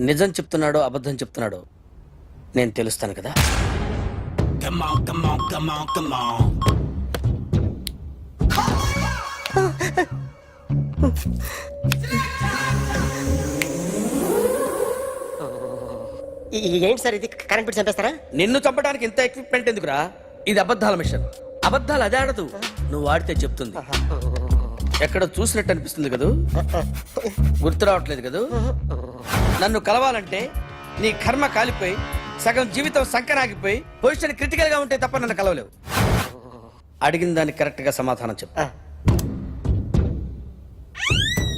నిజం చెప్తున్నాడో అబద్ధం చెప్తున్నాడో నేను తెలుస్తాను కదా. ఏంటి సార్ ఇది? కరెంట్ బిల్ చంపేస్తారా? నిన్ను చంపడానికి ఇంత ఎక్విప్మెంట్ ఎందుకురా? ఇది అబద్ధాల మిషన్. అబద్ధాలు అదే ఆడదు, నువ్వు వాడితే చెప్తుంది. ఎక్కడ చూసినట్టు అనిపిస్తుంది కదూ? గుర్తు రావట్లేదు కదూ? నన్ను కలవాలంటే నీ కర్మ కాలిపోయి సగం జీవితం సంకరాగిపోయి పొజిషన్ క్రిటికల్ గా ఉంటే తప్ప నన్ను కలవలేవు. అడిగిన దానికి కరెక్ట్ గా సమాధానం చెప్పు.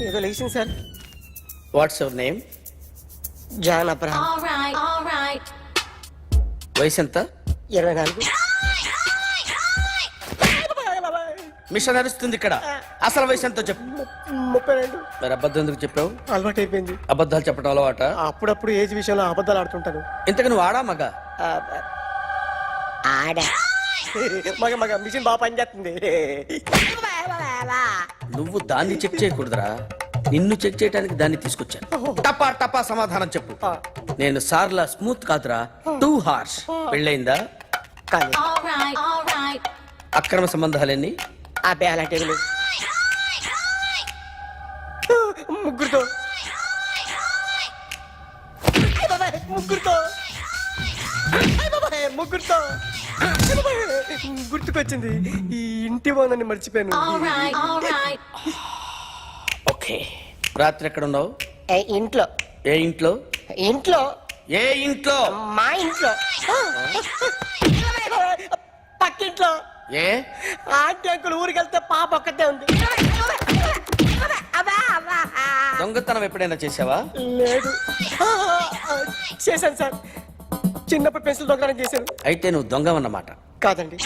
ఏదో లేచింది sir. What's your name? John Abraham. వయసు ఎంత? 24. మిషన్ నడుస్తుంది ఇక్కడ. అసలు వయసు ఎంతో చెప్పు. 32. మరి అబద్ధం ఎందుకు చెప్పావు? అలవాటు అయిపోయింది. అబద్ధాలు చెప్పడం అలవాట? అప్పుడప్పుడు ఏజ్ విషయంలో అబద్ధాలు ఆడుతుంటాను. ఇంతకు నువ్వు ఆడా మగ? ఆడా. మగ మగ మిషన్ బాగా పనిచేస్తుంది. నువ్వు దాన్ని చెక్ చేయకూడదురా, నిన్ను చెక్ చేయడానికి దాన్ని తీసుకొచ్చాను. టపా టపా సమాధానం చెప్పు. నేను సార్లా స్మూత్ కాదురా, టూ హార్ష్. పెళ్ళయిందా? కానీ అక్రమ సంబంధాలన్నీ? అబ్బాయి అలాంటివి లేవు. ముగ్గురుతో ముగ్గురుతో ముగ్గురుతో గుర్తుకొచ్చింది. ఈ ఇంటి వాళ్ళని మర్చిపోయాను. ఓకే. రాత్రి ఎక్కడ ఉన్నావు? ఇంట్లో. ఏ ఇంట్లో? ఇంట్లో. ఏ ఇంట్లో? మా ఇంట్లో. పక్కింట్లో. ఏ ఆంటీ అంకుల్ ఊరికి వెళ్తే పాప ఒక్కతే ఉంది. దొంగతనం ఎప్పుడైనా చేసావా? లేదు. చేశాను సార్, చిన్నప్పుడు పెన్సిల్ దొంగతనం చేశాను. అయితే నువ్వు దొంగవన్నమాట. కాదండి,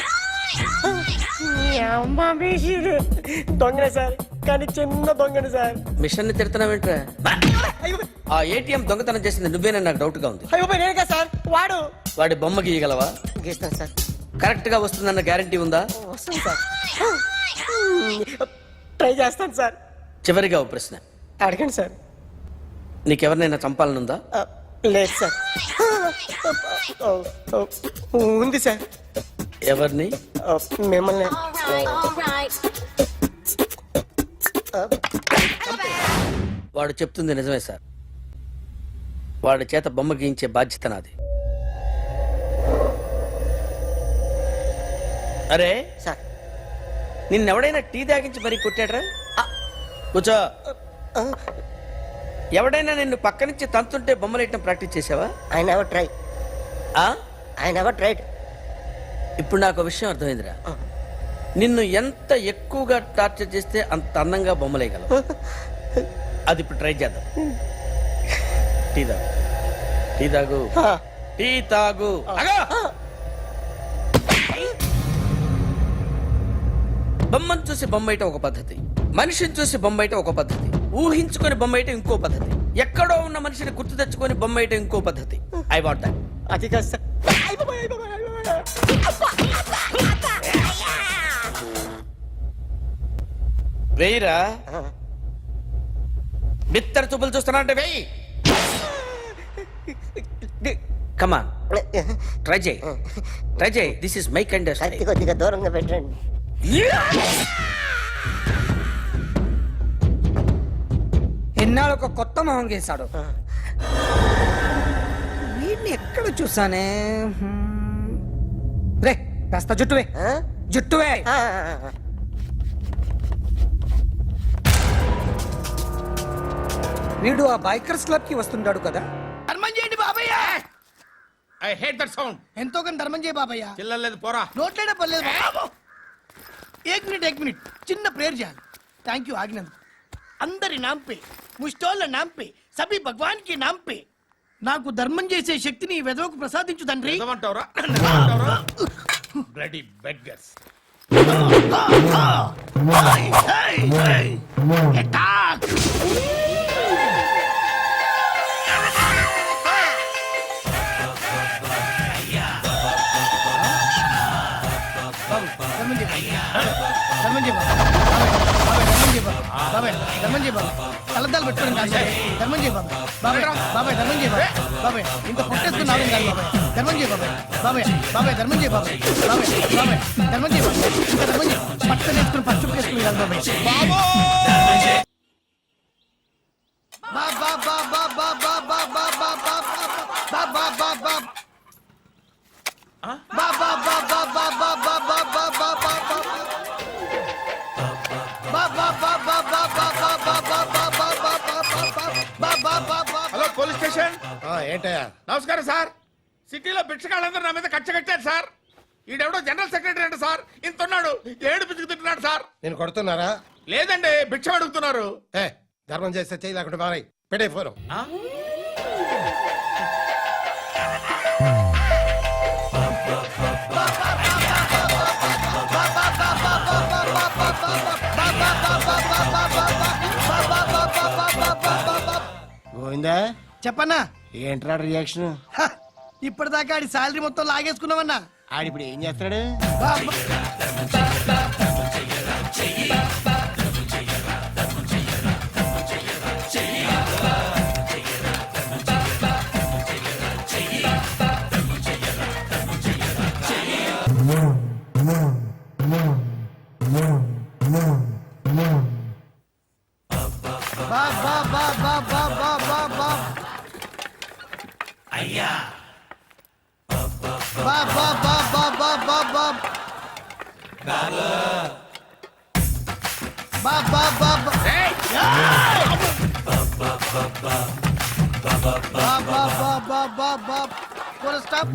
దొంగనే సార్, కానీ చిన్న దొంగని సార్. మిషన్ ని తిడుతున్నావేంట్రా? ఆ ఏటీఎం దొంగతనం చేసింది నువ్వేనని నాకు డౌట్ గా ఉంది. అయ్యో నేనే కదా సార్. వాడి బొమ్మ గీయగలవా? గీస్తాను సార్. కరెక్ట్ గా వస్తుందన్న గ్యారంటీ ఉందా? వస్తుంది సార్. ట్రై చేస్తాను సార్. చివరిగా ఓ ప్రశ్న అడగండి సార్. నీకెవరినైనా చంపాలనుందా? లేదు సార్. ఉంది సార్. ఎవరిని? మిమ్మల్ని. వాడు చెప్తుంది నిజమే సార్. వాడి చేత బొమ్మ గీయించే బాధ్యత నాది. అరే సార్, నిన్నెవడైనా టీ తాగించి మరీ కొట్టాడ్రా? కూర్చో. ఎవడైనా నిన్ను పక్క నుంచి తంతుంటే బొమ్మలేయటం ప్రాక్టీస్ చేసావా? I never try. I never tried. ఇప్పుడు నాకు ఒక విషయం అర్థమైందిరా. నిన్ను ఎంత ఎక్కువగా టార్చర్ చేస్తే అంత అందంగా బొమ్మలేయగలవు. అది ఇప్పుడు ట్రై చేద్దాం. టీ తాగు. టీ తాగు. టీ తాగు. బొమ్మను చూసి బొమ్మయటం ఒక పద్ధతి, మనిషిని చూసి బొమ్మయటం ఒక పద్ధతి, ఊహించుకొని బొమ్మయటం ఇంకో పద్ధతి, ఎక్కడో ఉన్న మనిషిని గుర్తు తెచ్చుకొని బొమ్మయటం ఇంకో పద్ధతి. I want that. అది కాదు సార్. వెయ్యిరా. బిత్తర చూపులు చూస్తున్నా అంటే వెయ్యి. కమాన్, ట్రై చేయి. ట్రై చేయి. This is my kind. కొద్దిగా దూరంగా పెట్టండి. ఎన్నాళ్ళు ఒక కొత్త మొహం గీశాడు. వీడిని ఎక్కడ చూసానే? రే కాస్త జుట్టువే. జుట్టువే. వీడు ఆ బైకర్స్ క్లబ్ కి వస్తుంటాడు కదా. ధర్మం చేయండి బాబయ్య. I hate that sound. ఎంతో కానీ ధర్మం చేయ బాబయ్య. చిల్లలేదు పోరా. నోట్లేనే పర్లేదు. ఏక్ మినిట్ చిన్న ప్రేయర్ చేయాలి. థ్యాంక్ యూ ఆగినందుకు. అందరి నాంపే, ముష్టోళ్ళ నాంపే, సభి భగవాన్ కి నాంపే నాకు ధర్మం చేసే శక్తిని ఈ వెదవకు ప్రసాదించు తండ్రి. నిజమంటావురా? Bloody beggars. కలద్దాలు పెట్టుకోండి కాదు ధర్మం చేయ బాబాయ్. బాబాయ్ ధర్మం చేయ బాబాయ్. ఇంత పొట్టేసుకున్నావు కాదు బాబాయ్. ధర్మం చేయ బాబాయ్. బాబాయ్ ధర్మం చేయ బాబాయ్. ధర్మం చేయ బాబాయ్. ఇంకా ధర్మం చేయ. పట్ట నేర్చుకుని పచ్చుకు వేసుకుని కాదు హలో పోలీస్ స్టేషన్. ఏంటయ్యా? నమస్కారం సార్. సిటీలో భిక్షగాళ్ళందరూ నా మీద కచ్చ కట్టారు సార్. ఈడెవడో జనరల్ సెక్రటరీ అంట సార్. ఇంత ఉన్నాడు, ఏడు పిచ్చుకు తింటున్నాడు సార్. నేను కొడుతున్నారా? లేదండి, భిక్ష అడుగుతున్నారు. ధర్మం చేస్తే చేయి లేకుండా మారాయి. పెట్టే ఫోన్. ఆ? గోవిందా చెప్పన్నా ఏంట్రా రియాక్షన్? హ, ఇప్పటిదాకా ఆడి శాలరీ మొత్తం లాగేసుకున్నావన్నా. ఆడిప్పుడు ఏం చేస్తున్నాడు? బా బా బా బా బా బా బా బా బా బా బా బా బా బా బా బా బా బా బా ఏయ్! బా బా బా బా బా బా ఫుల్ స్టాప్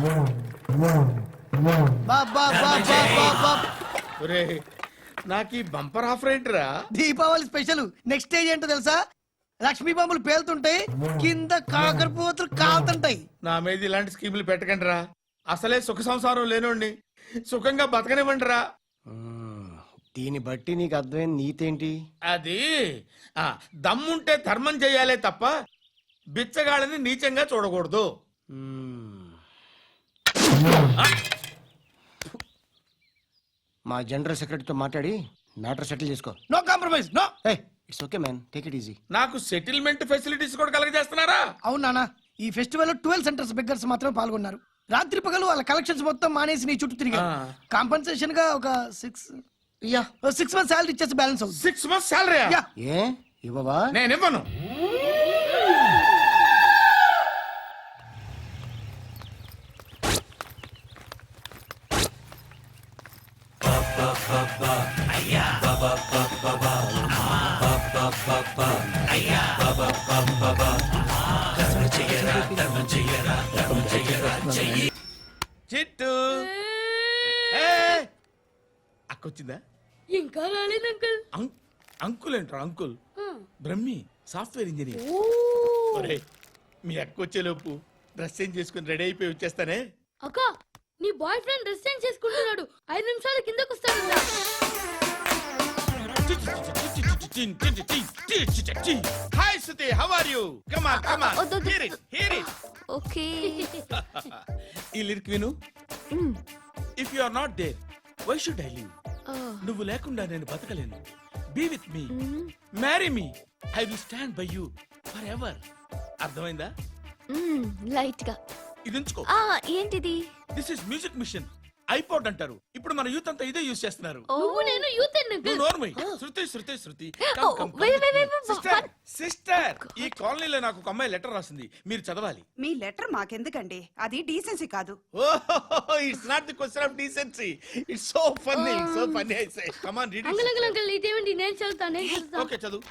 బా బా బా బా బా బా. ఒరేయ్, నాకు ఈ బంపర్ ఆఫర్ ఏంటిరా? దీపావళి స్పెషల్ నెక్స్ట్ స్టేజ్ ఏంటో తెలుసా? లక్ష్మీ బాంబులు పేలుతుంటాయి, కింద కాకరపోతులు కాలుతుంటాయి. నా మీద ఇలాంటి స్కీములు పెట్టకండి రా. అసలే సుఖ సంసారం లేనోడిని సుఖంగా బతకనివ్వండిరా. దీన్ని బట్టి నీకు అర్థమైన నీతేంటి? అది దమ్ముంటే ధర్మం చెయ్యాలే తప్ప బిచ్చగాళ్ళని నీచంగా చూడకూడదు. మా జనరల్ సెక్రటరీతో మాట్లాడి మ్యాటర్ సెటిల్ చేసుకో. No compromise no. It's okay man, take it easy. నాకు సెటిల్మెంట్ ఫెసిలిటీస్ కూడా కలగజేస్తున్నారా? అవును నాన్న, ఈ ఫెస్టివల్ లో 12 సెంటర్స్ బెగ్గర్స్ మాత్రం పాల్గొన్నారు. రాత్రి పగలు వాళ్ళ కలెక్షన్స్ మొత్తం మానేసి నీ చుట్టూ తిరిగారు. కాంపన్సేషన్ గా ఒక 6 మంత్స్ శాలరీ ఇచ్చేసి బ్యాలెన్స్ అవుతుంది. 6 months salary? యా. ఏ ఇవ్వవా? నేను ఇవ్వను. చిట్టు అక్కొచ్చిందా? ఇంకా రాలేదు అంకుల్. అంకుల్ ఏంట్రా అంకుల్? Brahmi software engineer. ఒరేయ్, మీ అక్కొచ్చేలోపు డ్రెస్ చేంజ్ చేసుకుని రెడీ అయిపోయి వచ్చేస్తానే. అక్క, నీ బాయ్ ఫ్రెండ్ డ్రెస్ చేంజ్ చేసుకుంటున్నాడు. 5 నిమిషాలు కిందకు వస్తాడు. Hi Shruti, how are you? Come on come on, వద్దు. Hear it hear it. Okay. ఈ లిరిక్ విను. If you are not there why should I live? నువ్వు లేకుండా నేను బతకలేను. Be with me, marry me, I will stand by you forever. అర్థమైందా? Light గా. ఇది ఉంచుకో. ఏంటిది? This is music machine. IPod అంటారు. ఇప్పుడు మన యూత్ అంతా ఇదే యూస్ చేస్తున్నారు. నువ్వు నేను యూత్ నువ్వు నోర్మై. శృతి శృతి శృతి. wait. సిస్టర్, ఈ కాలనీలో నాకు ఒక అమ్మాయి లెటర్ రాసింది, మీరు చదవాలి. మీ లెటర్ మాకెందుకండి? అది డీసెన్సీ కాదు. It's not the question of decency. It's so funny, so funny. I say come on read uncle uncle uncle ఇదేంటి? నేను చదువుతాను. ఓకే చదువు.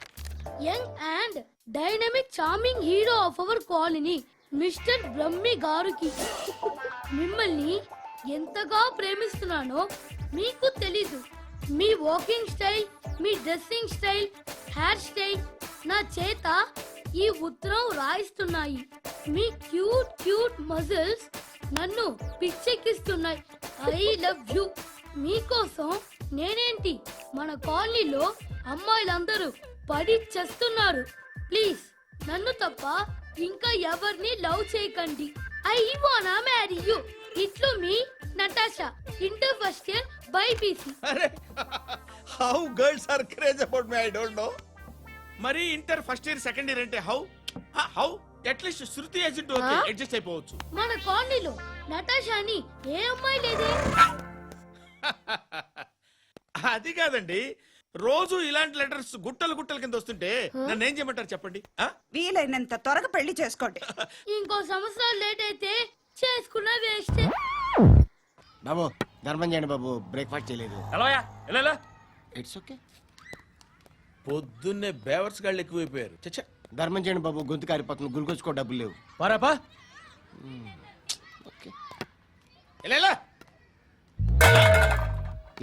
Young and dynamic charming hero of our colony mister Brahmi గారికి మిమ్మల్ని ఎంతగా ప్రేమిస్తున్నానో మీకు తెలీదు. మీ వాకింగ్ స్టైల్, మీ dressing style, hair style నా చేత ఈ ఉత్తరం రాయిస్తున్నాయి. మీ క్యూట్ క్యూట్ మజిల్స్ నన్ను పిచ్చెక్కిస్తున్నాయి. I love you. మీకోసం నేనేంటి, మన కాలనీలో అమ్మాయిలందరూ పడి చేస్తున్నారు. ప్లీజ్ నన్ను తప్ప ఇంకా ఎవరిని లవ్ చేయకండి. ఐ వానా మ్యారీ యు. ఇట్లు మీ Natasha, inter first year BiPC. అరే, how girls are craze about me I don't know. మరి inter first year second year అంటే how how at least Shruti agent okay adjust అయిపోవచ్చు. మన కాలనీలో నటాషా అని ఏ అమ్మాయి లేదే. అది కాదండి, రోజు ఇలాంటి లెటర్స్ గుట్టలు గుట్టల కింద వస్తుంటే నన్ను ఏం చేయమంటారు చెప్పండి? వీలైనంత త్వరగా పెళ్లి చేసుకోండి. ఇంకో సంవత్సరాలు లేట్ అయితే చేసుకున్న వేస్ట్. బాబు ధర్మం చేయండి బాబు, బ్రేక్ఫాస్ట్ చేయలేదు. It's okay. పొద్దున్నే బేవర్స్ గాళ్ళు ఎక్కువైపోయారు. చచ్చా, ధర్మం చేయండి బాబు, గొంతు కారిపోతుంది, గురికొచ్చుకో డబ్బులు లేవు. పారాపా. ఓకే.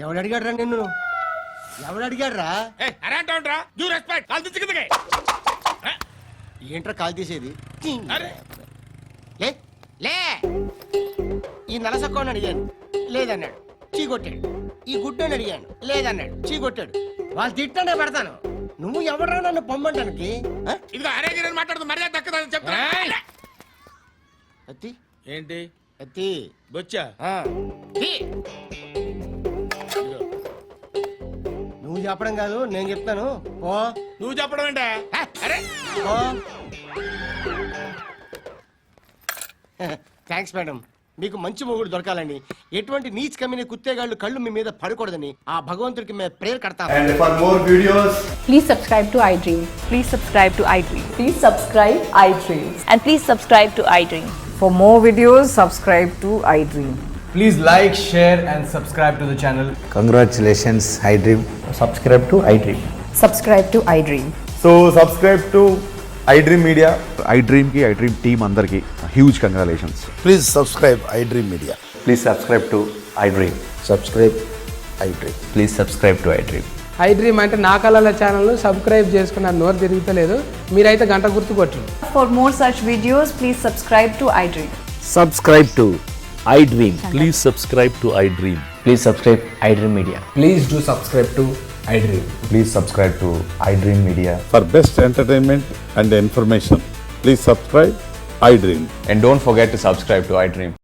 ఎవడు అడిగాడు రా నిన్ను? ఎవడు అడిగాడు రా? ఏంట్రా కాల్ తీసేది అరే లే లే ఈ నలసక్కని అడిగాను లేదన్నాడు చీ కొట్టాడు. ఈ గుడ్డని అడిగాను లేదన్నాడు చీ కొట్టాడు. వాళ్ళు తిట్టానే పెడతాను. నువ్వు ఎవడరా నన్ను పొమ్మంటానికి? ఆ? ఇదిగో అరే గిరని మాట్లాడుతూ మర్యాద దక్కదని చెప్తా. అత్తి ఏంటి అత్తి బొచ్చా? ఆ. తీ. నువ్వు చెప్పడం కాదు నేను చెప్తాను. ఓ నువ్వు చెప్పడం ఏంటే? అరే ఓ థ్యాంక్స్ మేడం. మీకు మంచి మొగుడు దొరకాలని, ఎటువంటి నీచ్ కమ్మిన కుత్తేగాళ్ళు కళ్ళు మీ మీద పడకూడదని ఆ భగవంతుడికి మేము ప్రేయర్ కడతాం. And for more videos, Please subscribe to iDream. Please subscribe to iDream. Please subscribe iDream. And please subscribe to iDream. For more videos, subscribe to iDream. please like, share and subscribe to the channel. Congratulations, iDream. Subscribe to iDream. Subscribe to iDream. So subscribe to iDream Media. iDream ki iDream team andarki huge congratulations. Please subscribe I dream media. Please subscribe to iDream. Subscribe I dream. Please subscribe to iDream. iDream అంటే నా కళల channel subscribe చేసుకున్న నోరు తిరుగుతలేదు. మీరైతే గంట గుర్తు కొట్టండి. For more such videos, please subscribe to iDream. Subscribe to iDream. Please subscribe to iDream. Please subscribe iDream Media. Please do subscribe to iDream. Please subscribe to iDream Media. For best entertainment and information, please subscribe iDream. And don't forget to subscribe to iDream.